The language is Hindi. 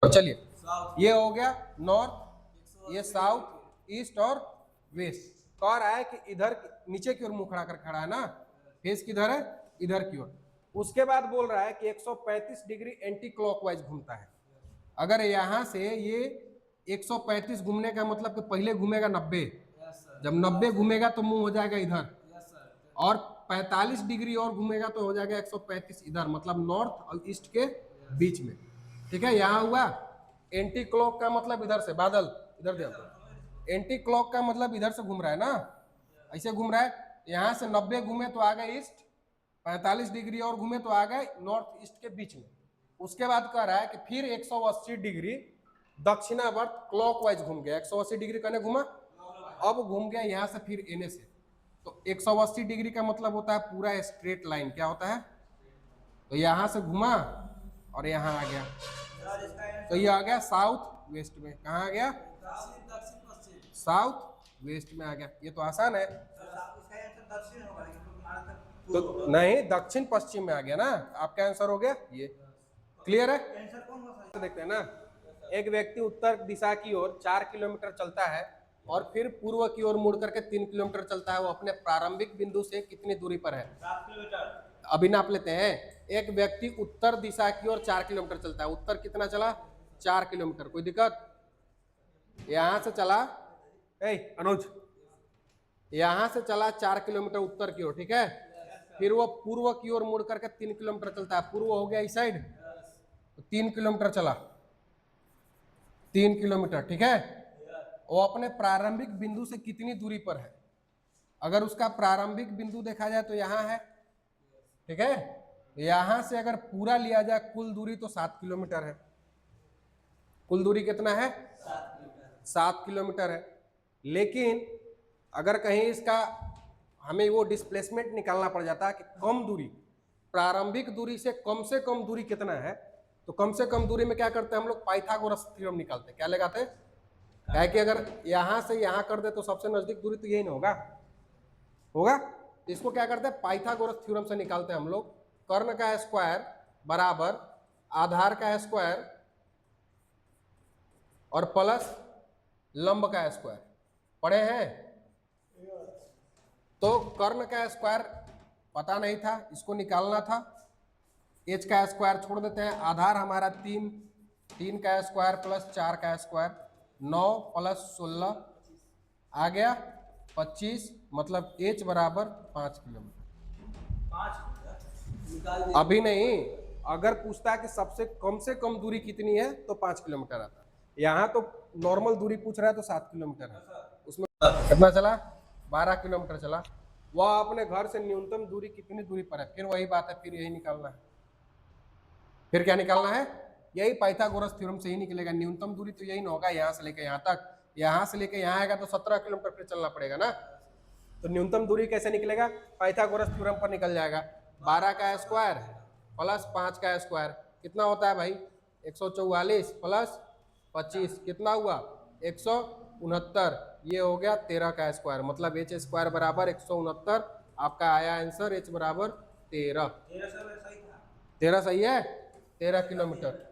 चलिए, ये हो गया नॉर्थ, ये साउथ, ईस्ट और वेस्ट। कह रहा है कि इधर नीचे की ओर मुंह खड़ा कर खड़ा है ना, फेस किधर है, इधर की ओर। उसके बाद बोल रहा है कि 135 डिग्री एंटी क्लॉकवाइज घूमता है। अगर यहां से ये 135 घूमने का मतलब कि पहले घूमेगा 90, जब 90 घूमेगा तो मुंह हो जाएगा इधर, और 45 डिग्री और घूमेगा तो हो जाएगा 135 इधर, मतलब नॉर्थ और ईस्ट के बीच में। ठीक है, यहाँ हुआ। एंटी क्लॉक का मतलब इधर से, बादल इधर देखो, एंटी क्लॉक का मतलब इधर से घूम रहा है ना, ऐसे घूम रहा है। यहाँ से 90 घूमे तो आ गए ईस्ट, 45 डिग्री और घूमे तो आ गए नॉर्थ ईस्ट के बीच में। उसके बाद कह रहा है कि फिर 180 डिग्री दक्षिणावर्त क्लॉकवाइज घूम गया। 180 डिग्री कहने घूमा, अब घूम गया यहाँ से फिर एने से। तो 180 डिग्री का मतलब होता है पूरा स्ट्रेट लाइन। क्या होता है, तो यहां से घुमा और यहाँ आ गया, तो ये आ गया साउथ वेस्ट में। कहाँ आ गया, साउथ वेस्ट में आ गया। ये तो आसान है। तो नहीं, दक्षिण पश्चिम में आ गया ना, आपका आंसर हो गया ये। क्लियर है, देखते हैं ना। एक व्यक्ति उत्तर दिशा की ओर 4 किलोमीटर चलता है और फिर पूर्व की ओर मुड़ करके 3 किलोमीटर चलता है। वो अपने प्रारंभिक बिंदु से कितनी दूरी पर है, 7 किलोमीटर। अभी नाप लेते हैं। एक व्यक्ति उत्तर दिशा की ओर 4 किलोमीटर चलता है। उत्तर कितना चला, 4 किलोमीटर। कोई दिक्कत, यहां से चला, अनुज, यहां से चला 4 किलोमीटर उत्तर की ओर, ठीक है। फिर वो पूर्व की ओर मुड़ करके 3 किलोमीटर चलता है। पूर्व हो गया इस साइड, तो 3 किलोमीटर चला, 3 किलोमीटर, ठीक है। वो अपने प्रारंभिक बिंदु से कितनी दूरी पर है, अगर उसका प्रारंभिक बिंदु देखा जाए तो यहाँ है, ठीक है। यहां से अगर पूरा लिया जाए कुल दूरी तो 7 किलोमीटर है। कुल दूरी कितना है, 7 किलोमीटर है। लेकिन अगर कहीं इसका हमें वो डिस्प्लेसमेंट निकालना पड़ जाता है कि कम दूरी, प्रारंभिक दूरी से कम दूरी कितना है, तो कम से कम दूरी में क्या करते हैं हम लोग, पाइथागोरस थ्योरम निकालते हैं। क्या लगाते हैं, क्या कि अगर यहां से यहां कर दे तो सबसे नजदीक दूरी तो यही ना होगा, होगा। इसको क्या करते हैं, पाइथागोरस थ्योरम से निकालते हैं हम लोग। कर्ण का स्क्वायर बराबर आधार का स्क्वायर और प्लस लंब का स्क्वायर, पढ़े हैं। तो कर्ण का स्क्वायर पता नहीं था, इसको निकालना था। एच का स्क्वायर छोड़ देते हैं। आधार हमारा 3, 3 का स्क्वायर प्लस 4 का स्क्वायर, 9 प्लस 16 आ गया 25, मतलब एच बराबर 5 किलोमीटर। अभी नहीं, अगर पूछता है कि सबसे कम दूरी कितनी है तो 5 किलोमीटर आता है। यहाँ तो नॉर्मल दूरी पूछ रहा है तो 7 किलोमीटर है। उसमें कितना चला, 12 किलोमीटर चला। वह अपने घर से न्यूनतम दूरी कितनी दूरी पर है, फिर वही बात है, फिर यही निकालना है। फिर क्या निकालना है, यही पाइथागोरस थ्योरम से ही निकलेगा। न्यूनतम दूरी तो यही ना होगा, यहाँ से लेकर यहाँ तक। यहाँ से लेकर यहाँ आएगा तो 17 किलोमीटर फिर चलना पड़ेगा ना। तो न्यूनतम दूरी कैसे निकलेगा, पाइथागोरस थ्योरम पर निकल जाएगा। 12 का स्क्वायर प्लस 5 का स्क्वायर कितना होता है भाई, 144 प्लस 25 कितना हुआ, 169। ये हो गया 13 का स्क्वायर, मतलब एच स्क्वायर बराबर 169। आपका आया आंसर एच बराबर 13। 13 सही है, 13 किलोमीटर।